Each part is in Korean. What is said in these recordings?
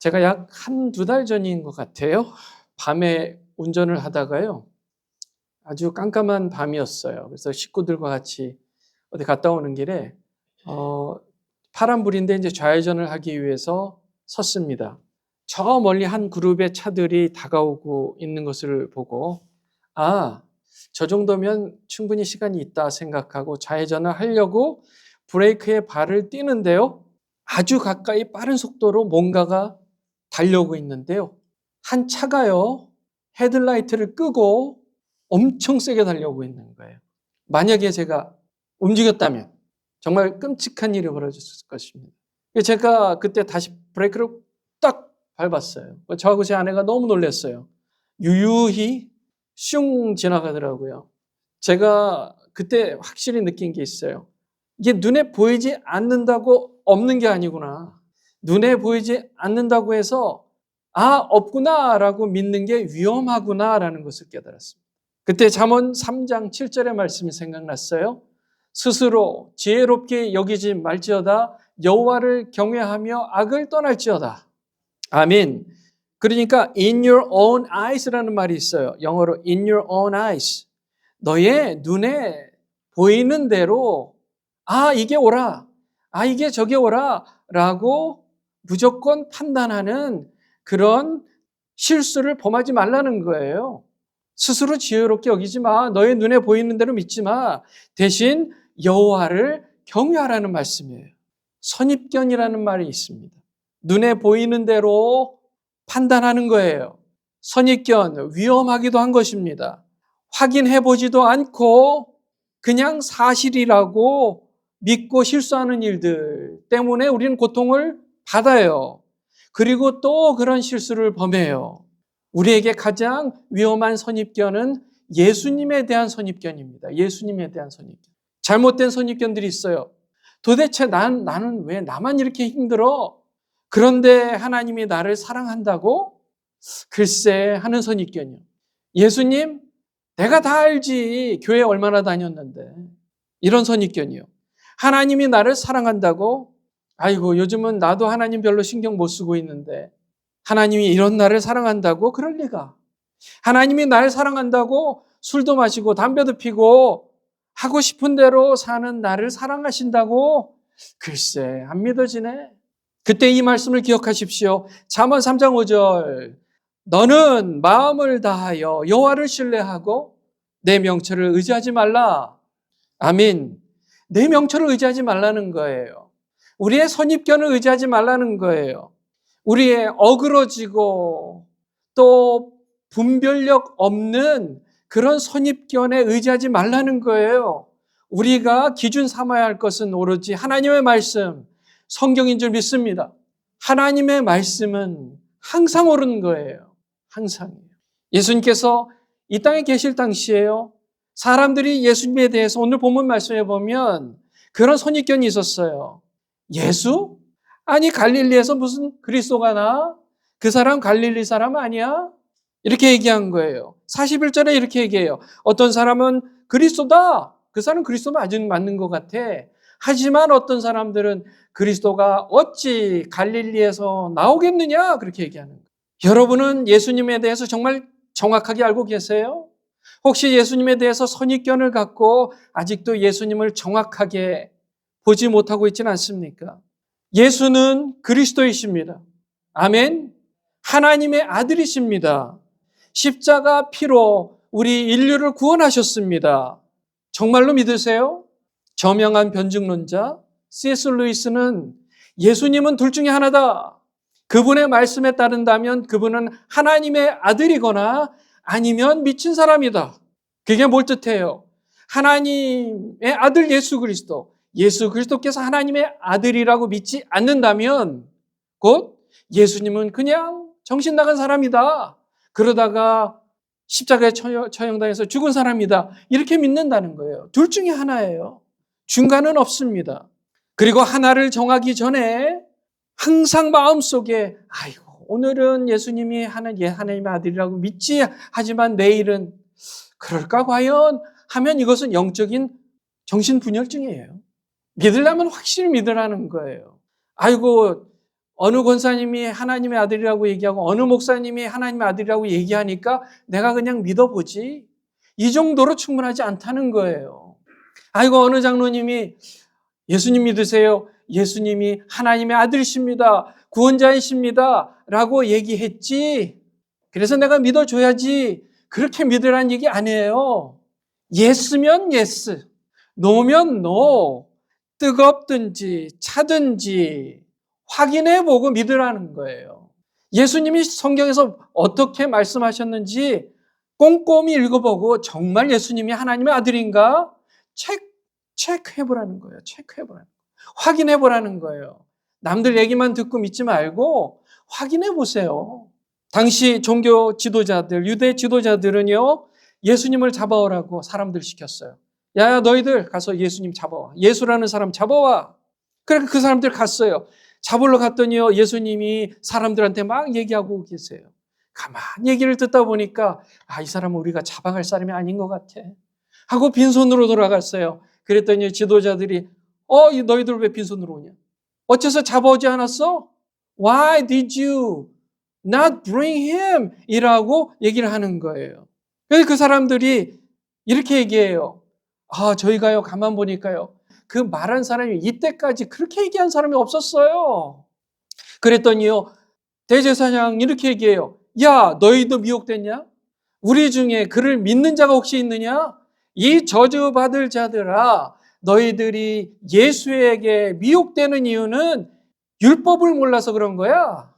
제가 약 한두 달 전인 것 같아요. 밤에 운전을 하다가요. 아주 깜깜한 밤이었어요. 그래서 식구들과 같이 어디 갔다 오는 길에 파란불인데 이제 좌회전을 하기 위해서 섰습니다. 저 멀리 한 그룹의 차들이 다가오고 있는 것을 보고 저 정도면 충분히 시간이 있다 생각하고 좌회전을 하려고 브레이크에 발을 띄는데요. 아주 가까이 빠른 속도로 뭔가가 달려오고 있는데요. 한 차가요, 헤드라이트를 끄고 엄청 세게 달려오고 있는 거예요. 만약에 제가 움직였다면 정말 끔찍한 일이 벌어졌을 것입니다. 제가 그때 다시 브레이크를 딱 밟았어요. 저하고 제 아내가 너무 놀랐어요. 유유히 슝 지나가더라고요. 제가 그때 확실히 느낀 게 있어요. 이게 눈에 보이지 않는다고 없는 게 아니구나. 눈에 보이지 않는다고 해서 없구나라고 믿는 게 위험하구나라는 것을 깨달았습니다. 그때 잠언 3장 7절의 말씀이 생각났어요. 스스로 지혜롭게 여기지 말지어다 여호와를 경외하며 악을 떠날지어다. 아멘. 그러니까 in your own eyes라는 말이 있어요. 영어로 in your own eyes. 너의 눈에 보이는 대로 이게 옳아. 이게 저게 옳아. 라고 무조건 판단하는 그런 실수를 범하지 말라는 거예요. 스스로 지혜롭게 여기지 마. 너의 눈에 보이는 대로 믿지 마. 대신 여호와를 경외하라는 말씀이에요. 선입견이라는 말이 있습니다. 눈에 보이는 대로 판단하는 거예요. 선입견, 위험하기도 한 것입니다. 확인해보지도 않고 그냥 사실이라고 믿고 실수하는 일들 때문에 우리는 고통을 받아요. 그리고 또 그런 실수를 범해요. 우리에게 가장 위험한 선입견은 예수님에 대한 선입견입니다. 예수님에 대한 선입견. 잘못된 선입견들이 있어요. 도대체 나는 왜 나만 이렇게 힘들어? 그런데 하나님이 나를 사랑한다고? 글쎄 하는 선입견이요. 예수님, 내가 다 알지. 교회 얼마나 다녔는데. 이런 선입견이요. 하나님이 나를 사랑한다고? 아이고, 요즘은 나도 하나님 별로 신경 못 쓰고 있는데 하나님이 이런 나를 사랑한다고? 그럴 리가. 하나님이 나를 사랑한다고 술도 마시고 담배도 피고 하고 싶은 대로 사는 나를 사랑하신다고? 글쎄, 안 믿어지네. 그때 이 말씀을 기억하십시오. 잠언 3장 5절. 너는 마음을 다하여 여호와를 신뢰하고 내 명철을 의지하지 말라. 아멘. 내 명철을 의지하지 말라는 거예요. 우리의 선입견을 의지하지 말라는 거예요. 우리의 어그러지고 또 분별력 없는 그런 선입견에 의지하지 말라는 거예요. 우리가 기준 삼아야 할 것은 오로지 하나님의 말씀, 성경인 줄 믿습니다. 하나님의 말씀은 항상 옳은 거예요. 항상이에요. 예수님께서 이 땅에 계실 당시에요. 사람들이 예수님에 대해서 오늘 본문 말씀에 보면 그런 선입견이 있었어요. 예수? 아니 갈릴리에서 무슨 그리스도가 나? 그 사람 갈릴리 사람 아니야? 이렇게 얘기한 거예요. 41절에 이렇게 얘기해요. 어떤 사람은 그리스도다. 그 사람은 그리스도 맞는 것 같아. 하지만 어떤 사람들은 그리스도가 어찌 갈릴리에서 나오겠느냐? 그렇게 얘기하는 거예요. 여러분은 예수님에 대해서 정말 정확하게 알고 계세요? 혹시 예수님에 대해서 선입견을 갖고 아직도 예수님을 정확하게 보지 못하고 있지는 않습니까? 예수는 그리스도이십니다. 아멘. 하나님의 아들이십니다. 십자가 피로 우리 인류를 구원하셨습니다. 정말로 믿으세요? 저명한 변증론자 C.S. 루이스는 예수님은 둘 중에 하나다. 그분의 말씀에 따른다면 그분은 하나님의 아들이거나 아니면 미친 사람이다. 그게 뭘 뜻해요? 하나님의 아들 예수 그리스도께서 하나님의 아들이라고 믿지 않는다면 곧 예수님은 그냥 정신 나간 사람이다. 그러다가 십자가에 처형당해서 죽은 사람이다. 이렇게 믿는다는 거예요. 둘 중에 하나예요. 중간은 없습니다. 그리고 하나를 정하기 전에 항상 마음속에 오늘은 예수님이 하나님의 아들이라고 믿지 하지만 내일은 그럴까 과연 하면 이것은 영적인 정신분열증이에요. 믿으려면 확실히 믿으라는 거예요. 어느 권사님이 하나님의 아들이라고 얘기하고 어느 목사님이 하나님의 아들이라고 얘기하니까 내가 그냥 믿어보지. 이 정도로 충분하지 않다는 거예요. 아이고, 어느 장로님이 예수님 믿으세요. 예수님이 하나님의 아들이십니다. 구원자이십니다. 라고 얘기했지. 그래서 내가 믿어줘야지. 그렇게 믿으라는 얘기 아니에요. 예스면 예스, 노면 노. 뜨겁든지 차든지 확인해보고 믿으라는 거예요. 예수님이 성경에서 어떻게 말씀하셨는지 꼼꼼히 읽어보고 정말 예수님이 하나님의 아들인가? 체크해보라는 거예요. 체크해보라는 거예요. 확인해보라는 거예요. 남들 얘기만 듣고 믿지 말고 확인해보세요. 당시 종교 지도자들, 유대 지도자들은요, 예수님을 잡아오라고 사람들 시켰어요. 야, 너희들 가서 예수님 잡아와. 예수라는 사람 잡아와. 그러니까 그 사람들 갔어요. 잡으러 갔더니요, 예수님이 사람들한테 막 얘기하고 계세요. 가만히 얘기를 듣다 보니까 이 사람은 우리가 잡아갈 사람이 아닌 것 같아 하고 빈손으로 돌아갔어요. 그랬더니 지도자들이 너희들 왜 빈손으로 오냐? 어째서 잡아오지 않았어? Why did you not bring him? 이라고 얘기를 하는 거예요. 그래서 그 사람들이 이렇게 얘기해요. 저희가요, 가만 보니까요, 그 말한 사람이 이때까지 그렇게 얘기한 사람이 없었어요. 그랬더니요, 대제사장 이렇게 얘기해요. 야, 너희도 미혹됐냐? 우리 중에 그를 믿는 자가 혹시 있느냐? 이 저주받을 자들아, 너희들이 예수에게 미혹되는 이유는 율법을 몰라서 그런 거야.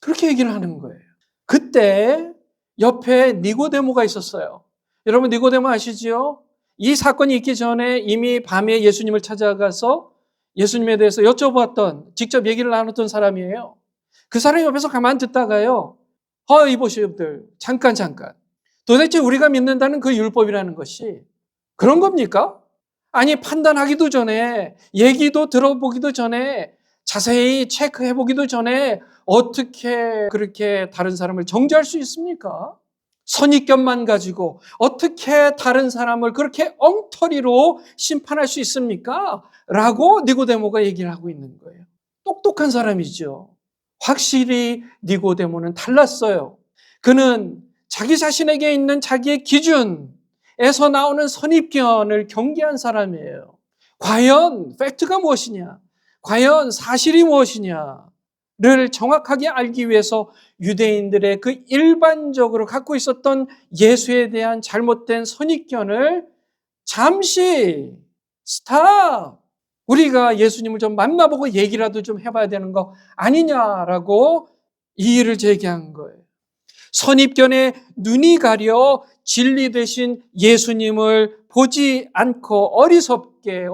그렇게 얘기를 하는 거예요. 그때 옆에 니고데모가 있었어요. 여러분, 니고데모 아시지요? 이 사건이 있기 전에 이미 밤에 예수님을 찾아가서 예수님에 대해서 여쭤봤던, 직접 얘기를 나눴던 사람이에요. 그 사람이 옆에서 가만 듣다가요, 이보시오들, 잠깐. 도대체 우리가 믿는다는 그 율법이라는 것이 그런 겁니까? 아니, 판단하기도 전에, 얘기도 들어보기도 전에, 자세히 체크해보기도 전에 어떻게 그렇게 다른 사람을 정죄할 수 있습니까? 선입견만 가지고 어떻게 다른 사람을 그렇게 엉터리로 심판할 수 있습니까? 라고 니고데모가 얘기를 하고 있는 거예요. 똑똑한 사람이죠. 확실히 니고데모는 달랐어요. 그는 자기 자신에게 있는 자기의 기준에서 나오는 선입견을 경계한 사람이에요. 과연 팩트가 무엇이냐? 과연 사실이 무엇이냐를 정확하게 알기 위해서 유대인들의 그 일반적으로 갖고 있었던 예수에 대한 잘못된 선입견을 잠시 스탑! 우리가 예수님을 좀 만나보고 얘기라도 좀 해봐야 되는 거 아니냐라고 이의를 제기한 거예요. 선입견에 눈이 가려 진리 되신 예수님을 보지 않고 어리석게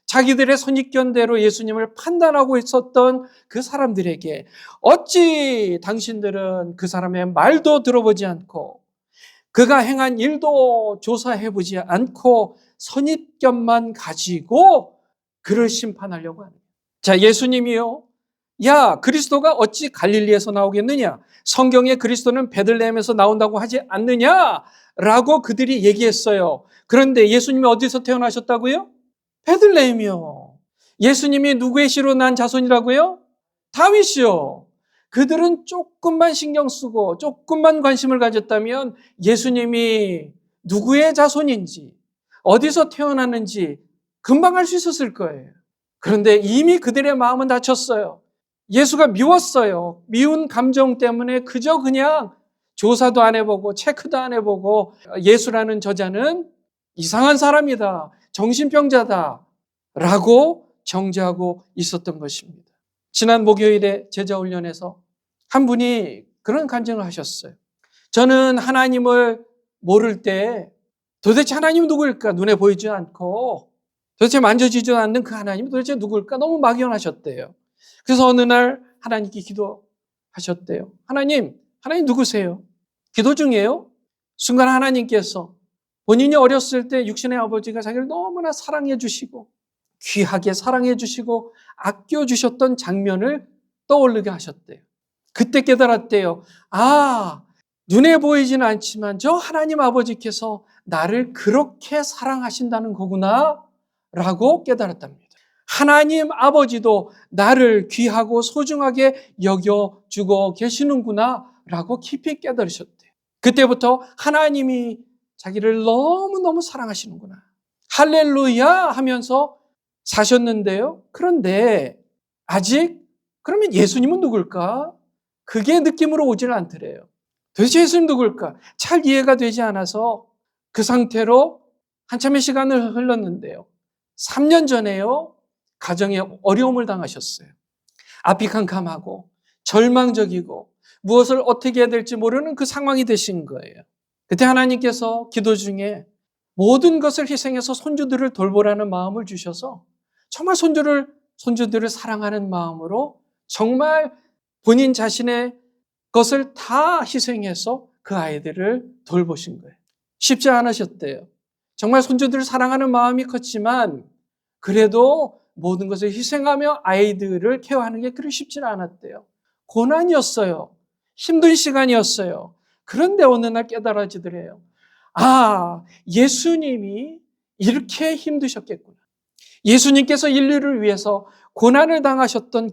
자기들의 선입견대로 예수님을 판단하고 있었던 그 사람들에게 어찌 당신들은 그 사람의 말도 들어보지 않고 그가 행한 일도 조사해보지 않고 선입견만 가지고 그를 심판하려고 하는 거예요. 자, 예수님이요, 야, 그리스도가 어찌 갈릴리에서 나오겠느냐? 성경에 그리스도는 베들레헴에서 나온다고 하지 않느냐라고 그들이 얘기했어요. 그런데 예수님이 어디서 태어나셨다고요? 베들레헴이요. 예수님이 누구의 씨로 난 자손이라고요? 다윗이요. 그들은 조금만 신경 쓰고 조금만 관심을 가졌다면 예수님이 누구의 자손인지 어디서 태어났는지 금방 알 수 있었을 거예요. 그런데 이미 그들의 마음은 다쳤어요. 예수가 미웠어요. 미운 감정 때문에 그저 그냥 조사도 안 해보고 체크도 안 해보고 예수라는 저자는 이상한 사람이다, 정신병자다 라고 정죄하고 있었던 것입니다. 지난 목요일에 제자훈련에서 한 분이 그런 간증을 하셨어요. 저는 하나님을 모를 때 도대체 하나님이 누구일까 눈에 보이지 않고 도대체 만져지지 않는 그 하나님이 도대체 누구일까 너무 막연하셨대요. 그래서 어느 날 하나님께 기도하셨대요. 하나님 누구세요? 기도 중이에요. 순간 하나님께서 본인이 어렸을 때 육신의 아버지가 자기를 너무나 사랑해 주시고 귀하게 사랑해 주시고 아껴 주셨던 장면을 떠올리게 하셨대요. 그때 깨달았대요. 눈에 보이지는 않지만 저 하나님 아버지께서 나를 그렇게 사랑하신다는 거구나 라고 깨달았답니다. 하나님 아버지도 나를 귀하고 소중하게 여겨주고 계시는구나 라고 깊이 깨달으셨대요. 그때부터 하나님이 자기를 너무너무 사랑하시는구나, 할렐루야 하면서 사셨는데요. 그런데 아직 그러면 예수님은 누굴까? 그게 느낌으로 오지는 않더래요. 도대체 예수님 누굴까? 잘 이해가 되지 않아서 그 상태로 한참의 시간을 흘렀는데요. 3년 전에요, 가정에 어려움을 당하셨어요. 앞이 캄캄하고 절망적이고 무엇을 어떻게 해야 될지 모르는 그 상황이 되신 거예요. 그때 하나님께서 기도 중에 모든 것을 희생해서 손주들을 돌보라는 마음을 주셔서 정말 손주들을 사랑하는 마음으로 정말 본인 자신의 것을 다 희생해서 그 아이들을 돌보신 거예요. 쉽지 않으셨대요. 정말 손주들을 사랑하는 마음이 컸지만 그래도 모든 것을 희생하며 아이들을 케어하는 게 그리 쉽지는 않았대요. 고난이었어요. 힘든 시간이었어요. 그런데 어느 날 깨달아지더래요. 아, 예수님이 이렇게 힘드셨겠구나. 예수님께서 인류를 위해서 고난을 당하셨던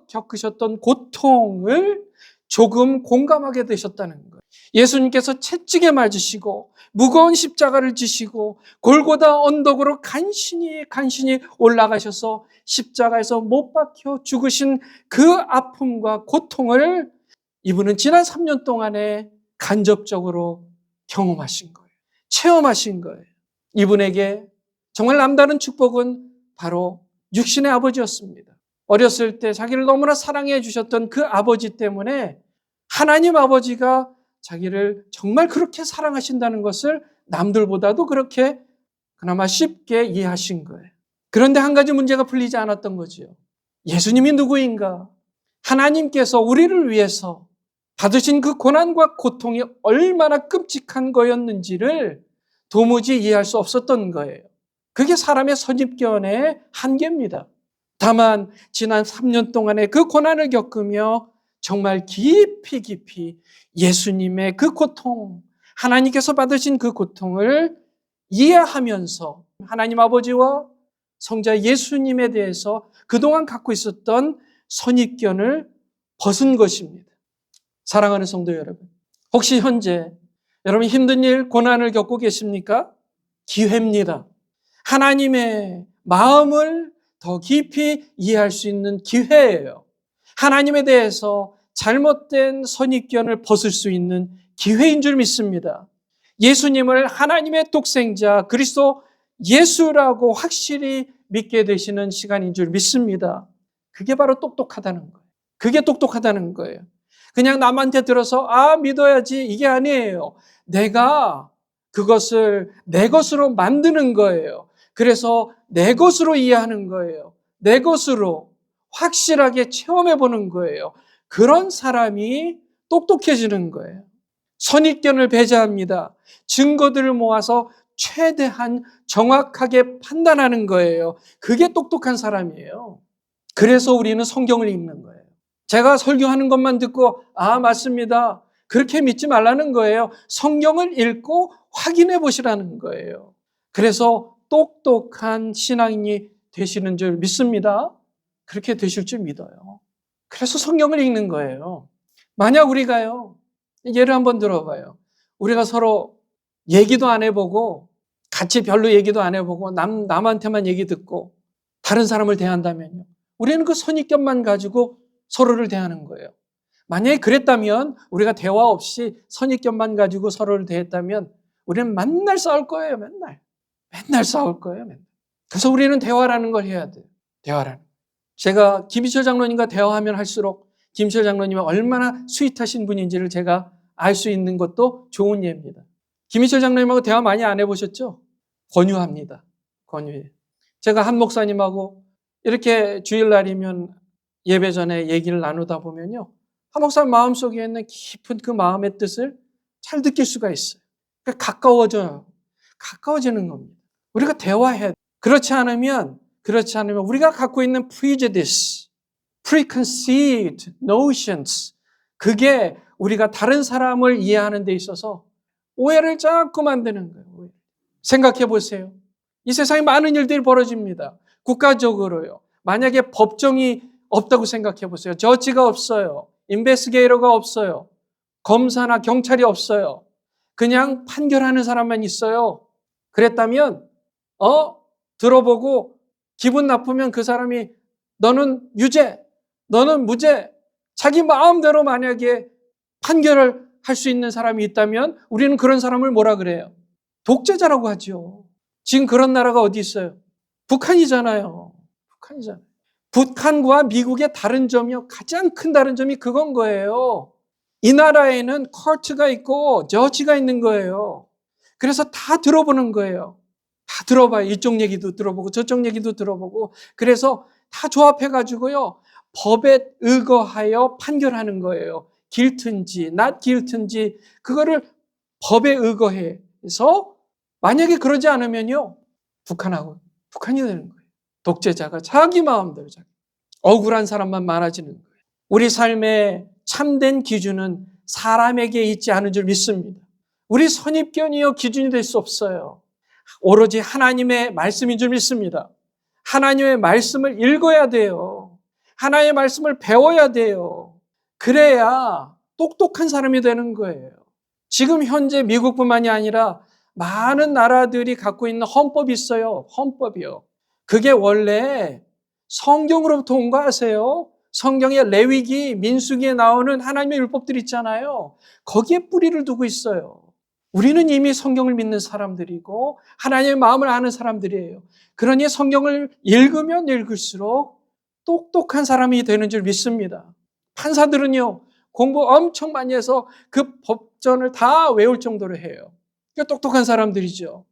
겪으셨던 고통을 조금 공감하게 되셨다는 거예요. 예수님께서 채찍에 맞으시고 무거운 십자가를 지시고 골고다 언덕으로 간신히 올라가셔서 십자가에서 못 박혀 죽으신 그 아픔과 고통을 이분은 지난 3년 동안에 간접적으로 경험하신 거예요. 체험하신 거예요. 이분에게 정말 남다른 축복은 바로 육신의 아버지였습니다. 어렸을 때 자기를 너무나 사랑해 주셨던 그 아버지 때문에 하나님 아버지가 자기를 정말 그렇게 사랑하신다는 것을 남들보다도 그렇게 그나마 쉽게 이해하신 거예요. 그런데 한 가지 문제가 풀리지 않았던 거지요. 예수님이 누구인가? 하나님께서 우리를 위해서 받으신 그 고난과 고통이 얼마나 끔찍한 거였는지를 도무지 이해할 수 없었던 거예요. 그게 사람의 선입견의 한계입니다. 다만 지난 3년 동안의 그 고난을 겪으며 정말 깊이 예수님의 그 고통, 하나님께서 받으신 그 고통을 이해하면서 하나님 아버지와 성자 예수님에 대해서 그동안 갖고 있었던 선입견을 벗은 것입니다. 사랑하는 성도 여러분, 혹시 현재 여러분 힘든 일, 고난을 겪고 계십니까? 기회입니다. 하나님의 마음을 더 깊이 이해할 수 있는 기회예요. 하나님에 대해서 잘못된 선입견을 벗을 수 있는 기회인 줄 믿습니다. 예수님을 하나님의 독생자 그리스도 예수라고 확실히 믿게 되시는 시간인 줄 믿습니다. 그게 바로 똑똑하다는 거예요. 그게 똑똑하다는 거예요. 그냥 남한테 들어서 믿어야지 이게 아니에요. 내가 그것을 내 것으로 만드는 거예요. 그래서 내 것으로 이해하는 거예요. 내 것으로 확실하게 체험해 보는 거예요. 그런 사람이 똑똑해지는 거예요. 선입견을 배제합니다. 증거들을 모아서 최대한 정확하게 판단하는 거예요. 그게 똑똑한 사람이에요. 그래서 우리는 성경을 읽는 거예요. 제가 설교하는 것만 듣고 맞습니다, 그렇게 믿지 말라는 거예요. 성경을 읽고 확인해 보시라는 거예요. 그래서 똑똑한 신앙인이 되시는 줄 믿습니다. 그렇게 되실 줄 믿어요. 그래서 성경을 읽는 거예요. 만약 우리가요, 예를 한번 들어봐요. 우리가 서로 얘기도 안 해보고 같이 별로 얘기도 안 해보고 남한테만 얘기 듣고 다른 사람을 대한다면요, 우리는 그 선입견만 가지고 서로를 대하는 거예요. 만약에 그랬다면, 우리가 대화 없이 선입견만 가지고 서로를 대했다면 우리는 맨날 싸울 거예요. 맨날 싸울 거예요. 그래서 우리는 대화라는 걸 해야 돼요. 대화라는. 제가 김희철 장로님과 대화하면 할수록 김희철 장로님이 얼마나 스윗하신 분인지를 제가 알 수 있는 것도 좋은 예입니다. 김희철 장로님하고 대화 많이 안 해보셨죠? 권유합니다. 권유해요. 제가 한 목사님하고 이렇게 주일날이면 예배 전에 얘기를 나누다 보면요, 한 목사님 마음속에 있는 깊은 그 마음의 뜻을 잘 느낄 수가 있어요. 그러니까 가까워지는 겁니다. 우리가 대화해야 돼요. 그렇지 않으면 우리가 갖고 있는 prejudice, preconceived notions, 그게 우리가 다른 사람을 이해하는 데 있어서 오해를 자꾸 만드는 거예요. 생각해 보세요. 이 세상에 많은 일들이 벌어집니다. 국가적으로요. 만약에 법정이 없다고 생각해 보세요. 저지가 없어요. 인베스게이터가 없어요. 검사나 경찰이 없어요. 그냥 판결하는 사람만 있어요. 그랬다면 들어보고 기분 나쁘면 그 사람이 너는 유죄, 너는 무죄, 자기 마음대로 만약에 판결을 할 수 있는 사람이 있다면 우리는 그런 사람을 뭐라 그래요? 독재자라고 하죠. 지금 그런 나라가 어디 있어요? 북한이잖아요. 북한이잖아요. 북한과 미국의 다른 점이요. 가장 큰 다른 점이 그건 거예요. 이 나라에는 코트가 있고 저지가 있는 거예요. 그래서 다 들어보는 거예요. 다 들어봐요. 이쪽 얘기도 들어보고 저쪽 얘기도 들어보고 그래서 다 조합해가지고요. 법에 의거하여 판결하는 거예요. guilt인지 not guilt인지 그거를 법에 의거해서 만약에 그러지 않으면요. 북한이 되는 거예요. 독재자가 자기 마음대로 억울한 사람만 많아지는 거예요. 우리 삶의 참된 기준은 사람에게 있지 않은 줄 믿습니다. 우리 선입견이요 기준이 될 수 없어요. 오로지 하나님의 말씀인 줄 믿습니다. 하나님의 말씀을 읽어야 돼요. 하나님의 말씀을 배워야 돼요. 그래야 똑똑한 사람이 되는 거예요. 지금 현재 미국뿐만이 아니라 많은 나라들이 갖고 있는 헌법이 있어요. 헌법이요. 그게 원래 성경으로부터 온 거 아세요? 성경의 레위기, 민수기에 나오는 하나님의 율법들 있잖아요. 거기에 뿌리를 두고 있어요. 우리는 이미 성경을 믿는 사람들이고 하나님의 마음을 아는 사람들이에요. 그러니 성경을 읽으면 읽을수록 똑똑한 사람이 되는 줄 믿습니다. 판사들은요, 공부 엄청 많이 해서 그 법전을 다 외울 정도로 해요. 그러니까 똑똑한 사람들이죠.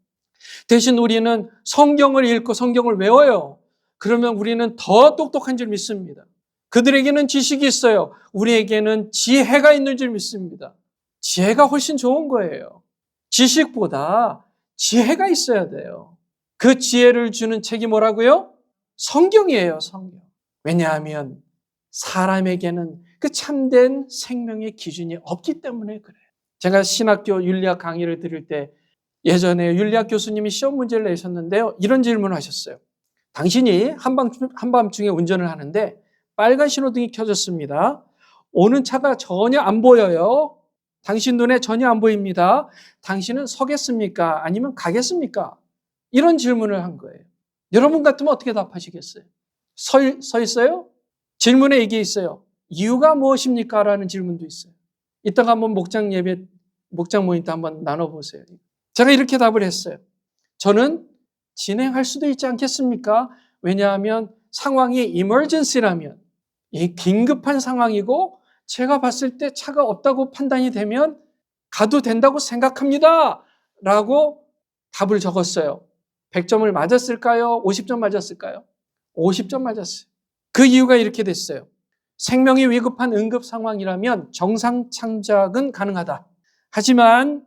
대신 우리는 성경을 읽고 성경을 외워요. 그러면 우리는 더 똑똑한 줄 믿습니다. 그들에게는 지식이 있어요. 우리에게는 지혜가 있는 줄 믿습니다. 지혜가 훨씬 좋은 거예요. 지식보다 지혜가 있어야 돼요. 그 지혜를 주는 책이 뭐라고요? 성경이에요, 성경. 왜냐하면 사람에게는 그 참된 생명의 기준이 없기 때문에 그래요. 제가 신학교 윤리학 강의를 들을 때 예전에 윤리학 교수님이 시험 문제를 내셨는데요. 이런 질문을 하셨어요. 당신이 한밤중에 운전을 하는데 빨간 신호등이 켜졌습니다. 오는 차가 전혀 안 보여요. 당신 눈에 전혀 안 보입니다. 당신은 서겠습니까? 아니면 가겠습니까? 이런 질문을 한 거예요. 여러분 같으면 어떻게 답하시겠어요? 서 있어요? 질문에 이게 있어요. 이유가 무엇입니까? 라는 질문도 있어요. 이따가 한번 목장 모임 때 한번 나눠보세요. 제가 이렇게 답을 했어요. 저는 진행할 수도 있지 않겠습니까? 왜냐하면 상황이 emergency라면 이 긴급한 상황이고 제가 봤을 때 차가 없다고 판단이 되면 가도 된다고 생각합니다. 라고 답을 적었어요. 100점을 맞았을까요? 50점 맞았을까요? 50점 맞았어요. 그 이유가 이렇게 됐어요. 생명이 위급한 응급 상황이라면 정상 창작은 가능하다. 하지만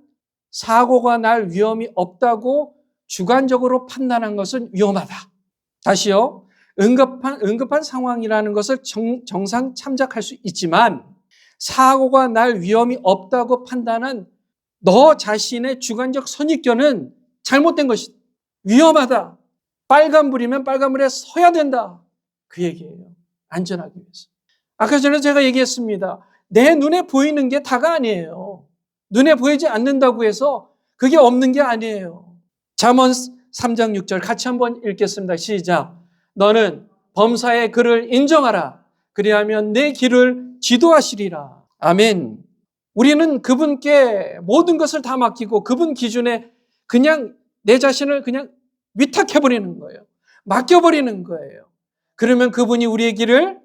사고가 날 위험이 없다고 주관적으로 판단한 것은 위험하다. 다시요. 응급한 상황이라는 것을 정상 참작할 수 있지만 사고가 날 위험이 없다고 판단한 너 자신의 주관적 선입견은 잘못된 것이다. 위험하다. 빨간불이면 빨간불에 서야 된다. 그 얘기예요. 안전하기 위해서. 아까 전에 제가 얘기했습니다. 내 눈에 보이는 게 다가 아니에요. 눈에 보이지 않는다고 해서 그게 없는 게 아니에요. 잠언 3장 6절 같이 한번 읽겠습니다. 시작. 너는 범사의 그를 인정하라. 그리하면 내 길을 지도하시리라. 아멘. 우리는 그분께 모든 것을 다 맡기고 그분 기준에 그냥 내 자신을 그냥 위탁해버리는 거예요. 맡겨버리는 거예요. 그러면 그분이 우리의 길을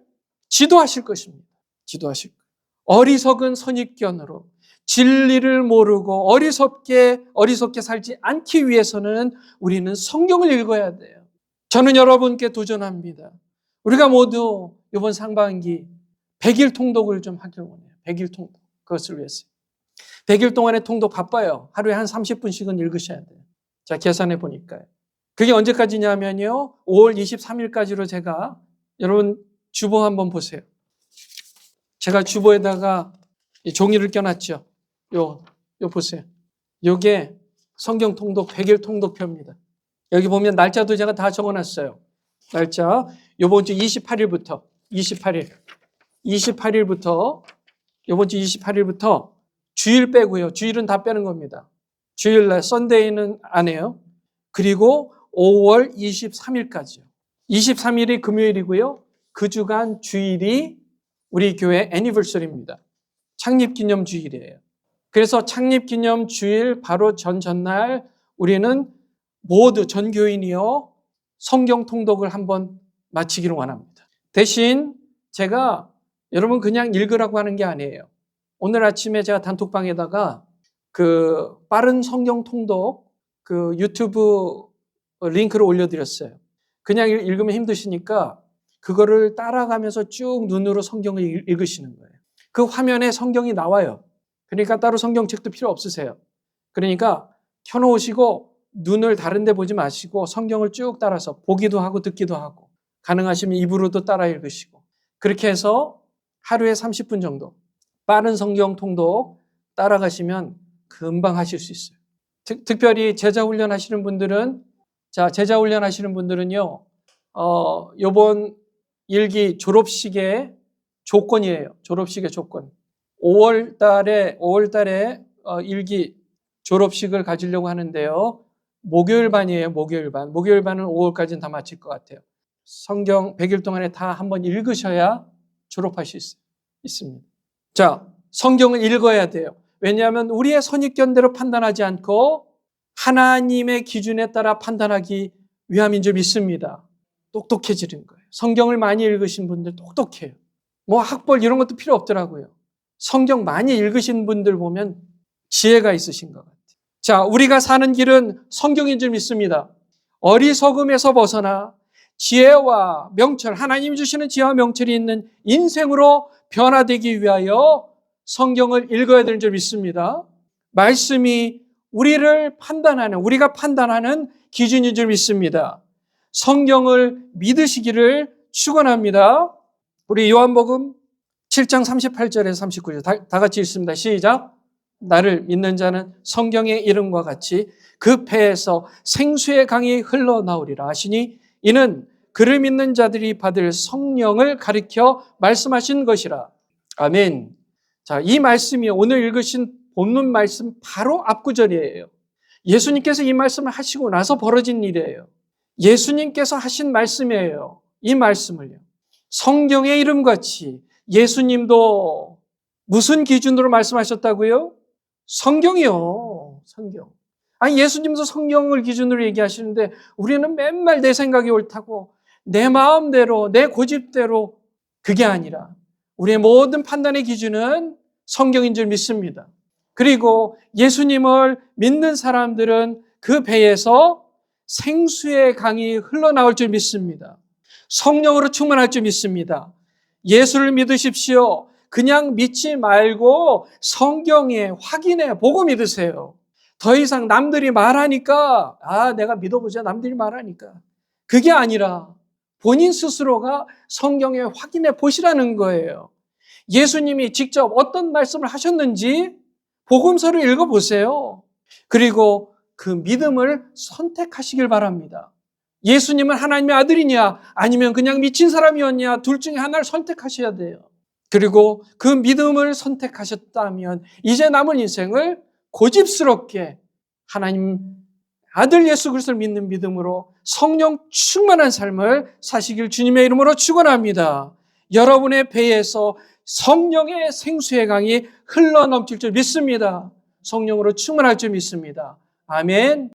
지도하실 것입니다. 지도하실 거예요. 어리석은 선입견으로 진리를 모르고 어리석게 살지 않기 위해서는 우리는 성경을 읽어야 돼요. 저는 여러분께 도전합니다. 우리가 모두 이번 상반기 100일 통독을 좀 하길 원해요. 100일 통독. 그것을 위해서. 100일 동안의 통독 바빠요. 하루에 한 30분씩은 읽으셔야 돼요. 자, 계산해 보니까요. 그게 언제까지냐면요. 5월 23일까지로 제가 여러분 주보 한번 보세요. 제가 주보에다가 종이를 껴놨죠. 요 보세요. 요게 성경 통독 100일 통독표입니다. 여기 보면 날짜도 제가 다 적어놨어요. 날짜 요번 주 28일부터 요번 주 28일부터 주일 빼고요. 주일은 다 빼는 겁니다. 주일날 썬데이는 안 해요. 그리고 5월 23일까지요. 23일이 금요일이고요. 그 주간 주일이 우리 교회 애니버서리입니다. 창립기념 주일이에요. 그래서 창립기념 주일 바로 전날 우리는 모두 전 교인이요 성경 통독을 한번 마치기를 원합니다. 대신 제가 여러분 그냥 읽으라고 하는 게 아니에요. 오늘 아침에 제가 단톡방에다가 그 빠른 성경 통독 그 유튜브 링크를 올려드렸어요. 그냥 읽으면 힘드시니까 그거를 따라가면서 쭉 눈으로 성경을 읽으시는 거예요. 그 화면에 성경이 나와요. 그러니까 따로 성경책도 필요 없으세요. 그러니까 켜놓으시고 눈을 다른 데 보지 마시고 성경을 쭉 따라서 보기도 하고 듣기도 하고 가능하시면 입으로도 따라 읽으시고 그렇게 해서 하루에 30분 정도 빠른 성경 통독 따라가시면 금방 하실 수 있어요. 특별히 제자훈련 하시는 분들은 제자훈련 하시는 분들은요 요번 일기 졸업식의 조건이에요. 졸업식의 조건. 5월 달에 일기 졸업식을 가지려고 하는데요. 목요일반이에요. 목요일반. 목요일반은 5월까지는 다 마칠 것 같아요. 성경 100일 동안에 다 한번 읽으셔야 졸업하실 수 있습니다. 자, 성경을 읽어야 돼요. 왜냐하면 우리의 선입견대로 판단하지 않고 하나님의 기준에 따라 판단하기 위함인 줄 믿습니다. 똑똑해지는 거예요. 성경을 많이 읽으신 분들 똑똑해요. 뭐 학벌 이런 것도 필요 없더라고요. 성경 많이 읽으신 분들 보면 지혜가 있으신 것 같아요. 자, 우리가 사는 길은 성경인 줄 믿습니다. 어리석음에서 벗어나 지혜와 명철, 하나님이 주시는 지혜와 명철이 있는 인생으로 변화되기 위하여 성경을 읽어야 되는 줄 믿습니다. 말씀이 우리가 판단하는 기준인 줄 믿습니다. 성경을 믿으시기를 축원합니다. 우리 요한복음 7장 38절에서 39절 다 같이 읽습니다. 시작. 나를 믿는 자는 성경의 이름과 같이 그 배에서 생수의 강이 흘러나오리라 하시니 이는 그를 믿는 자들이 받을 성령을 가리켜 말씀하신 것이라. 아멘. 자, 이 말씀이 오늘 읽으신 본문 말씀 바로 앞구절이에요. 예수님께서 이 말씀을 하시고 나서 벌어진 일이에요. 예수님께서 하신 말씀이에요. 이 말씀을요. 성경의 이름같이 예수님도 무슨 기준으로 말씀하셨다고요? 성경이요. 성경. 아니 예수님도 성경을 기준으로 얘기하시는데 우리는 맨날 내 생각이 옳다고 내 마음대로 내 고집대로 그게 아니라 우리의 모든 판단의 기준은 성경인 줄 믿습니다. 그리고 예수님을 믿는 사람들은 그 배에서 생수의 강이 흘러나올 줄 믿습니다. 성령으로 충만할 줄 믿습니다. 예수를 믿으십시오. 그냥 믿지 말고 성경에 확인해 보고 믿으세요. 더 이상 남들이 말하니까 내가 믿어보자 남들이 말하니까 그게 아니라 본인 스스로가 성경에 확인해 보시라는 거예요. 예수님이 직접 어떤 말씀을 하셨는지 복음서를 읽어보세요. 그리고 그 믿음을 선택하시길 바랍니다. 예수님은 하나님의 아들이냐 아니면 그냥 미친 사람이었냐 둘 중에 하나를 선택하셔야 돼요. 그리고 그 믿음을 선택하셨다면 이제 남은 인생을 고집스럽게 하나님 아들 예수 그리스도를 믿는 믿음으로 성령 충만한 삶을 사시길 주님의 이름으로 축원합니다. 여러분의 배에서 성령의 생수의 강이 흘러넘칠 줄 믿습니다. 성령으로 충만할 줄 믿습니다. 아멘.